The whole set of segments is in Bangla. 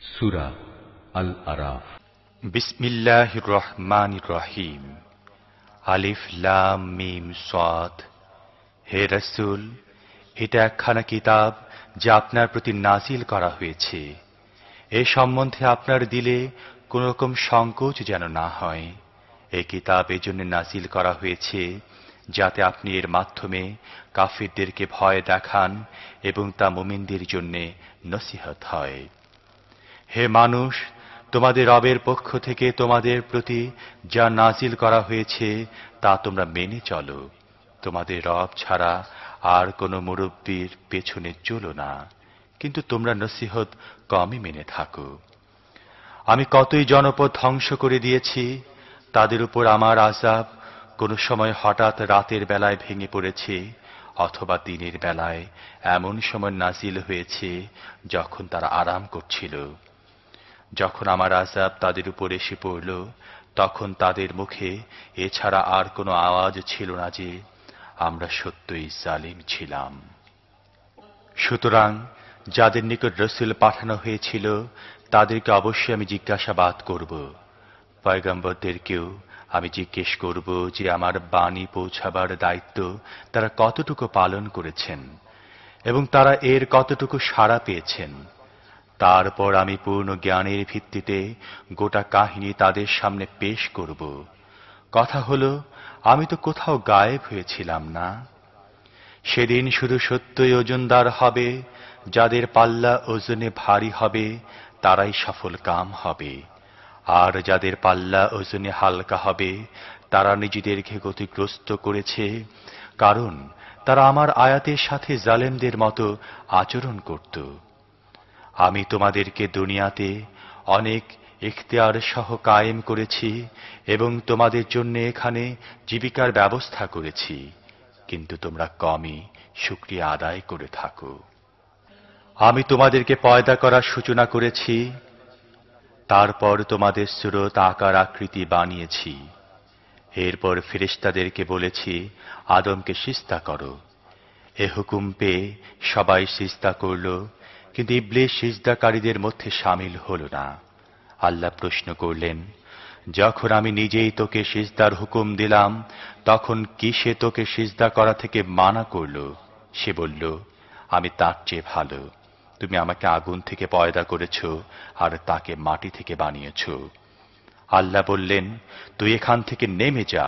সূরা আল আরাফ। বিসমিল্লাহির রহমানির রহিম। আলিফ লাম মিম সাদ। হে রাসূল, এটা একখানা কিতাব যা আপনার প্রতি নাজিল করা হয়েছে। এ সম্বন্ধে আপনার দিলে কোন রকম সংকোচ যেন না হয়। এই কিতাব এজন্য নাজিল করা হয়েছে যাতে আপনি এর মাধ্যমে কাফিরদেরকে ভয় দেখান এবং তা মুমিনদের জন্য নসিহত হয়। হে মানুষ, তোমাদের রবের পক্ষ থেকে তোমাদের প্রতি যা নাজিল করা হয়েছে তা তোমরা মেনে চলো। তোমাদের রব ছাড়া আর কোনো মুরব্বির পেছনে চলো না, কিন্তু তোমরা নসিহত কমই মেনে থাকো। আমি কতই জনপদ ধ্বংস করে দিয়েছি, তাদের উপর আমার আযাব কোনো সময় হঠাৎ রাতের বেলায় ভেঙে পড়েছে, অথবা দিনের বেলায় এমন সময় নাজিল হয়েছে যখন তারা আরাম করছিল। যখন আমার আযাব তাদের উপর এসে পড়ল, তখন তাদের মুখে এছাড়া আর কোনো আওয়াজ ছিল না যে আমরা সত্যই জালিম ছিলাম। সুতরাং যাদের নিকট রাসূল পাঠানো হয়েছিল তাদেরকে অবশ্যই আমি জিজ্ঞাসাবাদ করব। পয়গম্বরদেরকেও আমি জিজ্ঞেস করব যে আমার বাণী পৌঁছাবার দায়িত্ব তারা কতটুকু পালন করেছেন এবং তারা এর কতটুকু সাড়া পেয়েছেন। তারপর আমি পূর্ণ জ্ঞানের ভিত্তিতে গোটা কাহিনী তাদের সামনে পেশ করব। কথা হলো, আমি তো কোথাও গায়েব হয়েছিলাম না। সেদিন শুধু সত্যই ওজনদার হবে, যাদের পাল্লা ওজনে ভারী হবে তারাই সফল কাম হবে, আর যাদের পাল্লা ওজনে হালকা হবে তারা নিজেদেরকে ক্ষতিগ্রস্ত করেছে, কারণ তারা আমার আয়াতের সাথে জালেমদের মতো আচরণ করত। আমি তোমাদেরকে দুনিয়াতে অনেক ইখতিয়ার সহ কায়েম করেছি এবং তোমাদের জন্য এখানে জীবিকার ব্যবস্থা করেছি, কিন্তু তোমরা কমই শুকরিয়া আদায় করে থাকো। আমি তোমাদেরকে পয়দা করার সূচনা করেছি, তারপর তোমাদের সুরত আকার আকৃতি বানিয়েছি। এরপর ফেরেশতাদেরকে বলেছি আদমকে সিজদা করো। এ হুকুম পেয়ে সবাই সিজদা করল, কিন্তু ইবলীস সিজদাকারীদের মধ্যে শামিল হল না। আল্লাহ প্রশ্ন করলেন, যখন আমি নিজেই তোকে সিজদার হুকুম দিলাম তখন কিসে তোকে সিজদা করা থেকে মানা করল? সে বলল, আমি তার চেয়ে ভালো। তুমি আমাকে আগুন থেকে পয়দা করেছ আর তাকে মাটি থেকে বানিয়েছ। আল্লাহ বললেন, তুই এখান থেকে নেমে যা,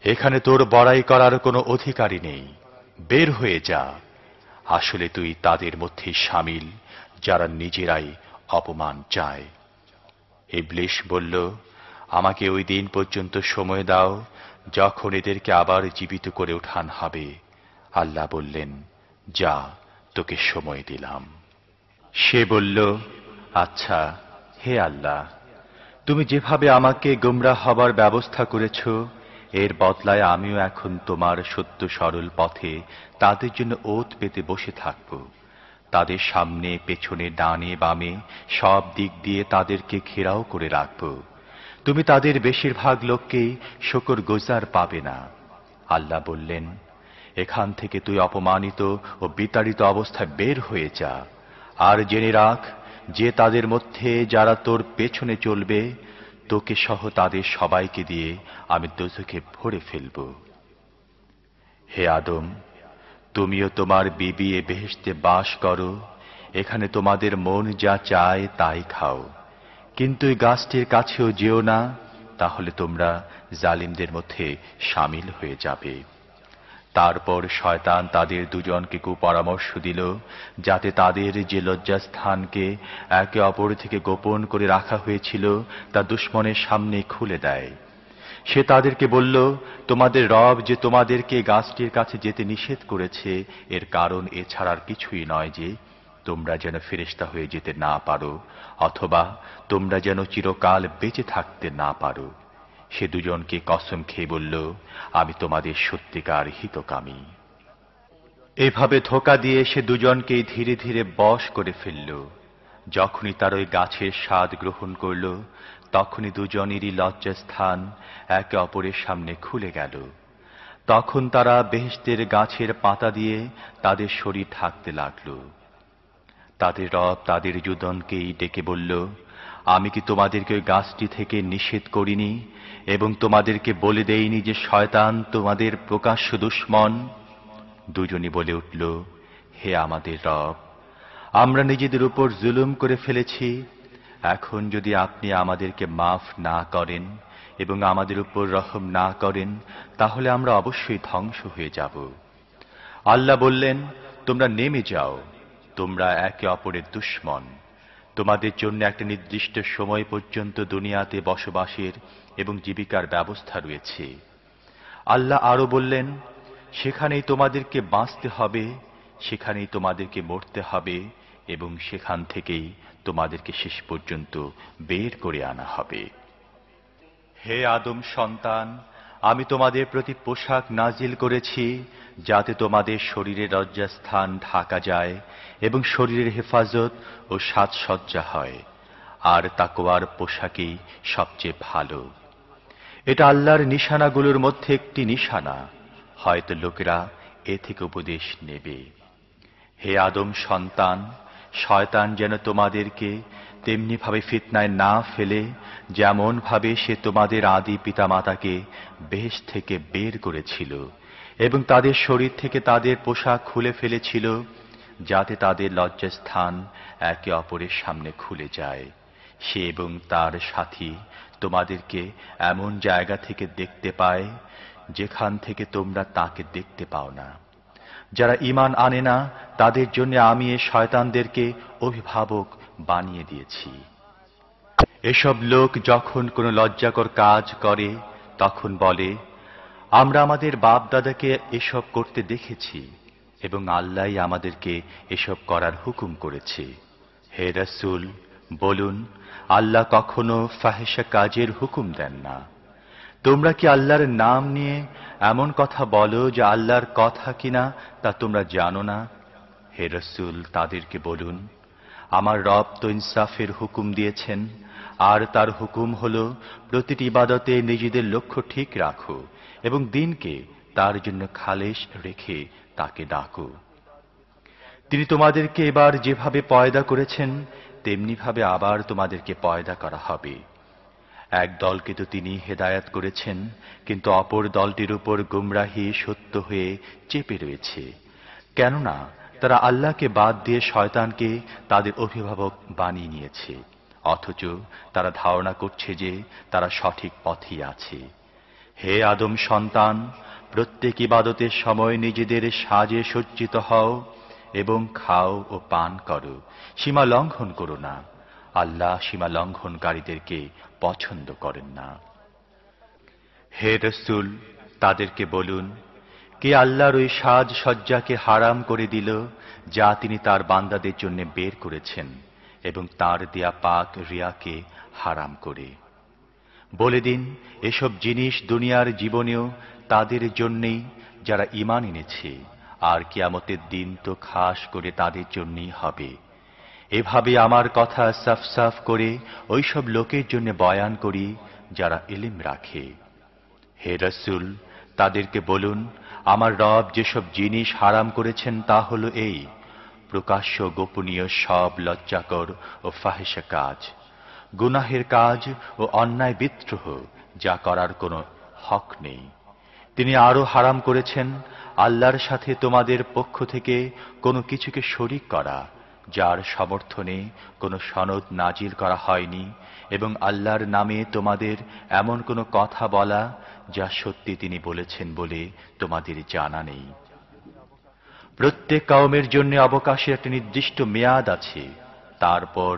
এখানে তোর বড়াই করার কোনো অধিকারই নেই, বের হয়ে যা। আসলে তুই তাদের মধ্যে শামিল যারা নিজেরাই অপমান চায়। ইবলীস বলল, আমাকে ওই দিন পর্যন্ত সময় দাও যখন এদেরকে আবার জীবিত করে ওঠান হবে। আল্লাহ বললেন, যা, তোকে সময় দিলাম। সে বলল, আচ্ছা হে আল্লাহ, তুমি যেভাবে আমাকে গোমরাহ হবার ব্যবস্থা করেছ, এর বদলায় আমিও এখন তোমার সত্য সরল পথে তাদের জন্য ওত পেতে বসে থাকব। তাদের সামনে পেছনে ডানে বামে সব দিক দিয়ে তাদেরকে ঘেরাও করে রাখব। তুমি তাদের বেশিরভাগ লোককেই শুকরগুজার পাবে না। আল্লাহ বললেন, এখান থেকে তুই অপমানিত ও বিতাড়িত অবস্থায় বের হয়ে যা, আর জেনে রাখ যে তাদের মধ্যে যারা তোর পেছনে চলবে তোকে সহ তাদের সবাইকে দিয়ে আমি দোজখে ভরে ফেলব। হে আদম, তুমিও তোমার বিবি এ বেহেশতে বাস করো, এখানে তোমাদের মন যা চায় তাই খাও, কিন্তু এই গাছটির কাছেও যেও না, তাহলে তোমরা জালিমদের মধ্যে শামিল হয়ে যাবে। তারপর শয়তান তাদের দুজনকে কুপরামর্শ দিল যাতে তাদের যে লজ্জাস্থানকে একে অপর থেকে গোপন করে রাখা হয়েছিল তা দুশমনের সামনে খুলে দেয়। সে তাদেরকে বলল, তোমাদের রব যে তোমাদেরকে গাছটির কাছে যেতে নিষেধ করেছে এর কারণ এছাড়া আর কিছুই নয় যে তোমরা যেন ফেরেশতা হয়ে যেতে না পারো, অথবা তোমরা যেন চিরকাল বেঁচে থাকতে না পারো। সে দুজনকে কসম খেয়ে বলল, আমি তোমাদের সত্যিকার হিতকামী। এভাবে ধোঁকা দিয়ে সে দুজনকেই ধীরে ধীরে বশ করে ফেলল। যখনই তার ওই গাছের স্বাদ গ্রহণ করল, তখনই দুজনেরই লজ্জাস্থান একে অপরের সামনে খুলে গেল। তখন তারা বেহেশতের গাছের পাতা দিয়ে তাদের শরীর ঢাকতে লাগল। তাদের রব তাদের যুদনকেই ডেকে বলল, আমি কি তোমাদেরকে ওই গাছটি থেকে নিষেধ করিনি এবং তোমাদেরকে বলে দেইনি যে শয়তান তোমাদের প্রকাশ্য দুশমন? দুজনই বলে উঠল, হে আমাদের রব, আমরা নিজেদের উপর জুলুম করে ফেলেছি। এখন যদি আপনি আমাদেরকে মাফ না করেন এবং আমাদের উপর রহম না করেন, তাহলে আমরা অবশ্যই ধ্বংস হয়ে যাব। আল্লাহ বললেন, তোমরা নেমে যাও, তোমরা একে অপরের দুশমন। তোমাদের জন্য একটা নির্দিষ্ট সময় পর্যন্ত দুনিয়াতে বসবাসের এবং জীবিকার ব্যবস্থা রয়েছে। আল্লাহ আরো বললেন, সেখানেই তোমাদেরকে বাঁচতে হবে, সেখানেই তোমাদেরকে মরতে হবে এবং সেখান থেকেই তোমাদেরকে শেষ পর্যন্ত বের করে আনা হবে। হে আদম সন্তান, আমি তোমাদের প্রতি পোশাক নাজিল করেছি যাতে তোমাদের শরীরের লজ্জাস্থান ঢাকা যায় এবং শরীরের হেফাজত ও সাজসজ্জা হয়, আর তাকওয়ার পোশাকই সবচেয়ে ভালো। এটা আল্লাহর নিশানাগুলোর মধ্যে একটি নিশানা, হয়তো লোকেরা এ থেকে উপদেশ নেবে। হে আদম সন্তান, শয়তান যেন তোমাদেরকে তেমনি ভাবে ফিতনায় না ফেলে যেমন ভাবে সে তোমাদের আদি পিতামাতাকে বেহেশত থেকে বের করেছিল এবং তাদের শরীর থেকে তাদের পোশাক খুলে ফেলেছিল, যাতে তাদের লজ্জাস্থান একে অপরের সামনে খুলে যায়। সে এবং তার সাথী তোমাদেরকে এমন জায়গা থেকে দেখতে পায় যেখান থেকে তোমরা তাকে দেখতে পাও না। যারা ঈমান আনে না তাদের জন্য আমি এ শয়তানদেরকে অভিভাবক বানিয়ে দিয়েছি। এসব লোক যখন কোনো লজ্জাকর কাজ করে তখন বলে, আমরা আমাদের বাপ দাদাকে এসব করতে দেখেছি এবং আল্লাহই আমাদেরকে এসব করার হুকুম করেছে। হে রাসূল, বলুন, আল্লাহ কখনো ফাহিশা কাজের হুকুম দেন না। তোমরা কি আল্লাহর নাম নিয়ে এমন কথা বলো যা আল্লাহর কথা কিনা তা তোমরা জানো না? হে রাসূল, তাদেরকে বলুন, আমার রব তো ইনসাফের হুকুম দিয়েছেন, আর তার হুকুম হল প্রতিটি ইবাদতে নিজেদের লক্ষ্য ঠিক রাখো এবং দিনকে তার জন্য খালেস রেখে তাকে ডাকো। তিনি তোমাদেরকে এবার যেভাবে পয়দা করেছেন তেমনি ভাবে আবার তোমাদেরকে পয়দা করা হবে। এক দলকে তো তিনি হেদায়াত করেছেন, কিন্তু অপর দলটির উপর গুমরাহি সত্য হয়ে চেপে রয়েছে, কেননা তারা আল্লাহকে বাদ দিয়ে শয়তানকে তাদের অভিভাবক বানিয়ে নিয়েছে, অথচ তারা ধারণা করছে যে তারা সঠিক পথেই আছে। হে আদম সন্তান, প্রত্যেক ইবাদতের সময় নিজেদের সাজে সজ্জিত হও এবং খাও ও পান করো, সীমা লঙ্ঘন করো না। আল্লাহ সীমা লঙ্ঘনকারীদেরকে পছন্দ করেন না। হে রাসূল, তাদেরকে বলুন, কে আল্লাহর ওই সাজ সজ্জাকে হারাম করে দিল যা তিনি তার বান্দাদের জন্য বের করেছেন এবং তার দেয়া পাক রিয়াকে হারাম করে? বলে দিন, এসব জিনিস দুনিয়ার জীবনেও তাদের জন্যই যারা ঈমান এনেছে, আর কিয়ামতের দিন তো খাস করে তাদের জন্যই হবে। এভাবে আমার কথা সাফ সাফ করে ওইসব লোকের জন্য বয়ান করি যারা ইলম রাখে। হে রাসূল, তাদেরকে বলুন, আমার রব যেসব জিনিস হারাম করেছেন তা হলো এই: প্রকাশ্য গোপনীয় সব লজ্জাকর ও ফাহিশা কাজ, গুনাহের কাজ ও অন্যায় বিদ্রোহ যা করার কোনো হক নেই। তিনি আরো হারাম করেছেন আল্লাহর সাথে তোমাদের পক্ষ থেকে কোনো কিছুকে শরীক করা যার সমর্থনে কোনো সনদ নাজিল করা হয়নি, এবং আল্লাহর নামে তোমাদের এমন কোনো কথা বলা যা সত্যি তিনি বলেছেন বলে তোমাদের জানা নেই। প্রত্যেক কওমের জন্য অবকাশের একটা নির্দিষ্ট মেয়াদ আছে, তারপর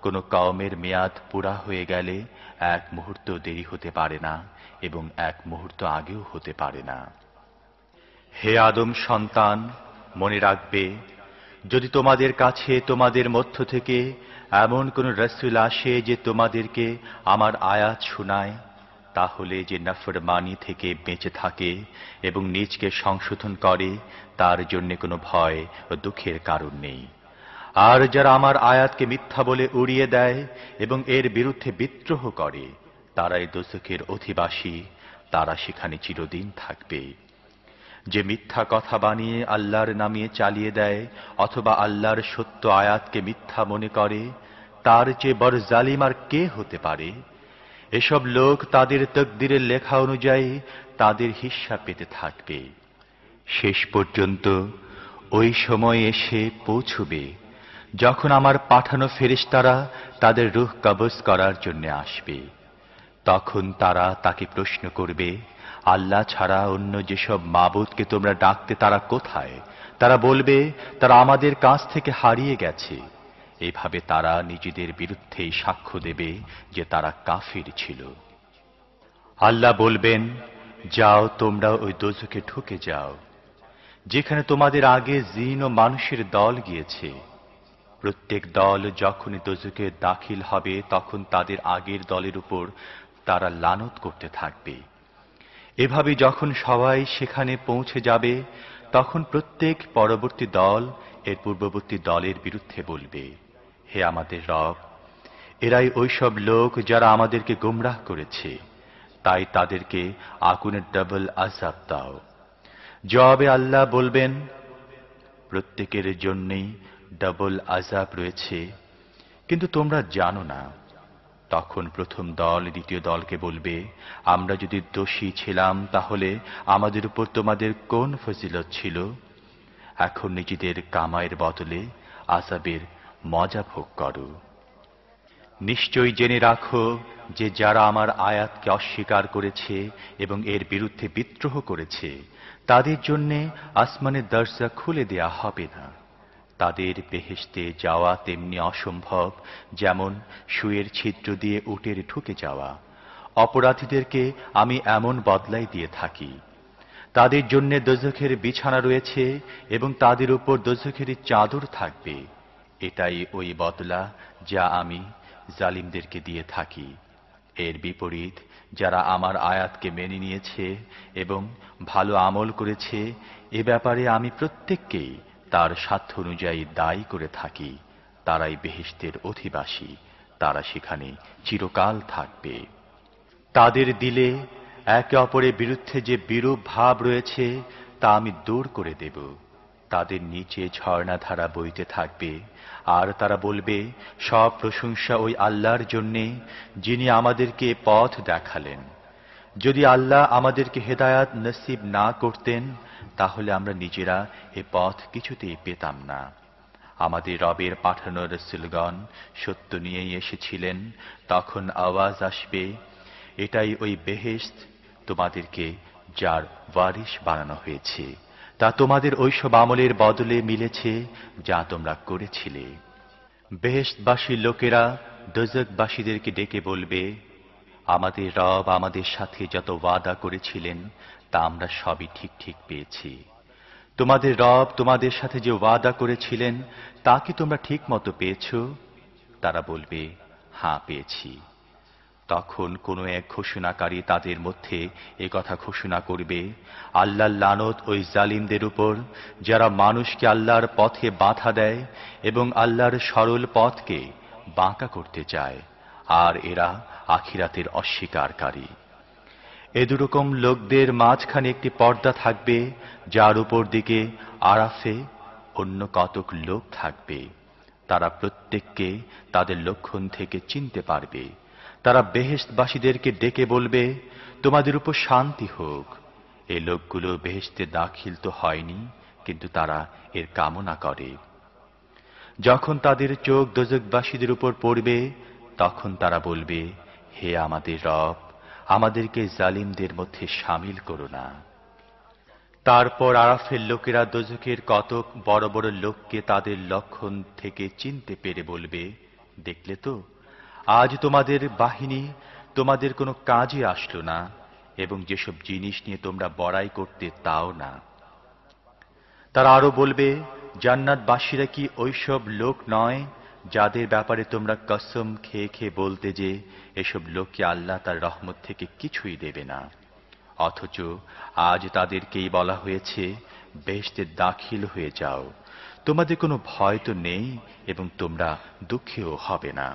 কোনো কওমের মেয়াদ পুরা হয়ে গেলে এক মুহূর্ত দেরি হতে পারে না এবং এক মুহূর্ত আগেও হতে পারে না। হে আদম সন্তান, মনে রাখবে, যদি তোমাদের কাছে তোমাদের মধ্য থেকে এমন কোন রাসূল আসে যে তোমাদেরকে আমার আয়াত শোনায়, তাহলে যে নাফরমানি থেকে বেঁচে থাকে এবং নিজকে সংশোধন করে তার জন্য কোনো ভয় ও দুঃখের কারণ নেই। আর যারা আমার আয়াতকে মিথ্যা বলে উড়িয়ে দেয় এবং এর বিরুদ্ধে বিদ্রোহ করে, তারাই দোজখের অধিবাসী, তারা সেখানে চিরদিন থাকবে। যে মিথ্যা কথা বানিয়ে আল্লাহর নামে চালিয়ে দেয় অথবা আল্লাহর সত্য আয়াতকে মিথ্যা মনে করে, তার চেয়ে বড় জালিম আর কে হতে পারে? এসব লোক তাদের তকদিরের লেখা অনুযায়ী তাদের হিস্সা পেতে থাকবে। শেষ পর্যন্ত ওই সময় এসে পৌঁছবে যখন আমার পাঠানো ফেরেশতারা তাদের রূহ কবজ করার জন্য আসবে। তখন তারা তাকে প্রশ্ন করবে, আল্লাহ ছাড়া অন্য যেসব মাবুদকে তোমরা ডাকতে তারা কোথায়? তারা বলবে, তারা আমাদের কাছ থেকে হারিয়ে গেছে। এভাবে তারা নিজেদের বিরুদ্ধেই সাক্ষ্য দেবে যে তারা কাফির ছিল। আল্লাহ বলবেন, যাও তোমরা ওই দোজখে ঢুকে যাও, যেখানে তোমাদের আগে জিন ও মানুষের দল গিয়েছে। প্রত্যেক দল যখনই দোজখে দাখিল হবে তখন তাদের আগের দলের উপর তারা লানত করতে থাকবে। এভাবে যখন সবাই সেখানে পৌঁছে যাবে তখন প্রত্যেক পরবর্তী দল এর পূর্ববর্তী দলের বিরুদ্ধে বলবে, হে আমাদের রব, এরাই ওইসব লোক যারা আমাদেরকে গোমরাহ করেছে, তাই তাদেরকে আগুনের ডাবল আযাব দাও। জবাবে আল্লাহ বলবেন, প্রত্যেকের জন্যই ডাবল আযাব রয়েছে, কিন্তু তোমরা জানো না। তখন প্রথম দল দ্বিতীয় দলকে বলবে, আমরা যদি দোষী ছিলাম তাহলে আমাদের উপর তোমাদের কোন ফজিলত ছিল? এখন নিজেদের কামাইয়ের বদলে আযাবের মজা ভোগ করো। নিশ্চয়ই জেনে রাখো যে যারা আমার আয়াতকে অস্বীকার করেছে এবং এর বিরুদ্ধে বিদ্রোহ করেছে তাদের জন্যে আসমানের দরজা খুলে দেয়া হবে না। তাদের বেহেশতে যাওয়া তেমনি অসম্ভব যেমন সুয়ের ছিদ্র দিয়ে উটের ঢুকে যাওয়া। অপরাধীদেরকে আমি এমন বদলাই দিয়ে থাকি। তাদের জন্য দোজখের বিছানা রয়েছে এবং তাদের উপর দোজখের চাদর থাকবে। এটাই ওই বদলা যা আমি জালিমদেরকে দিয়ে থাকি। এর বিপরীত যারা আমার আয়াতকে মেনে নিয়েছে এবং ভালো আমল করেছে, এ ব্যাপারে আমি প্রত্যেককেই তার সাধ্য অনুযায়ী দায়ী করে থাকি। তারাই বেহেশতের অধিবাসী, তারা সেখানে চিরকাল থাকবে। তাদের দিলে একে অপরের বিরুদ্ধে যে বিরূপ ভাব রয়েছে তা আমি দূর করে দেব। তাদের নিচে ঝর্ণাধারা বইতে থাকবে, আর তারা বলবে, সব প্রশংসা ওই আল্লাহর জন্যে যিনি আমাদেরকে পথ দেখালেন। যদি আল্লাহ আমাদেরকে হেদায়াত নসিব না করতেন তাহলে আমরা নিজেরা এ পথ কিছুতেই পেতাম না। আমাদের রবের পাঠানো রাসূলগণ সত্য নিয়েই এসেছিলেন। তখন আওয়াজ আসবে, এটাই ওই বেহেশত তোমাদেরকে যার ওয়ারিশ বানানো হয়েছে, তা তোমাদের ওইসব আমলের বদলে মিলেছে যা তোমরা করেছিলে। বেহেশতবাসী লোকেরা দোজখবাসীদেরকে ডেকে বলবে, আমাদের রব আমাদের সাথে যত ওয়াদা করেছিলেন তা আমরা সবই ঠিক ঠিক পেয়েছি। তোমাদের রব তোমাদের সাথে যে ওয়াদা করেছিলেন তা কি তোমরা ঠিক মতো পেয়েছ? তারা বলবে, হ্যাঁ পেয়েছি। তখন কোন এক ঘোষণাকারী তাদের মধ্যে এ কথা ঘোষণা করবে, আল্লাহর লানত ওই জালিমদের উপর যারা মানুষকে আল্লাহর পথে বাধা দেয় এবং আল্লাহর সরল পথকে বাঁকা করতে চায়, আর এরা আখিরাতের অস্বীকারী। এ দুরকম লোকদের মাঝখানে একটি পর্দা থাকবে যার উপর দিকে আরাফে অন্য কতক লোক থাকবে। তারা প্রত্যেককে তাদের লক্ষণ থেকে চিনতে পারবে। তারা বেহেশতবাসীদেরকে ডেকে বলবে, তোমাদের উপর শান্তি হোক। এই লোকগুলো বেহেশতে দাখিল তো হয়নি, কিন্তু তারা এর কামনা করে। যখন তাদের চোখ দোজখবাসীদের উপর পড়বে তখন তারা বলবে, হে আমাদের রব, আমাদেরকে জালিমদের মধ্যে শামিল করো না। তারপর আরাফের লোকেরা দোজখের কতক বড় বড় লোককে তাদের লক্ষণ থেকে চিনতে পেরে বলবে, দেখলে তো, আজ তোমাদের বাহিনী তোমাদের কোনো কাজে আসলো না এবং যেসব জিনিস নিয়ে তোমরা বড়াই করতে তাও না। তারা আরো বলবে, জান্নাতবাসীরা কি ওইসব লোক নয় যাদের ব্যাপারে তোমরা কসম খেয়ে খেয়ে বলতে যে এসব লোককে আল্লাহ তার রহমত থেকে কিছুই দেবে না, অথচ আজ তাদেরকেই বলা হয়েছে বেহেশতে দাখিল হয়ে যাও। তোমাদের কোনো ভয় তো নেই এবং তোমরা দুঃখীও হবে না।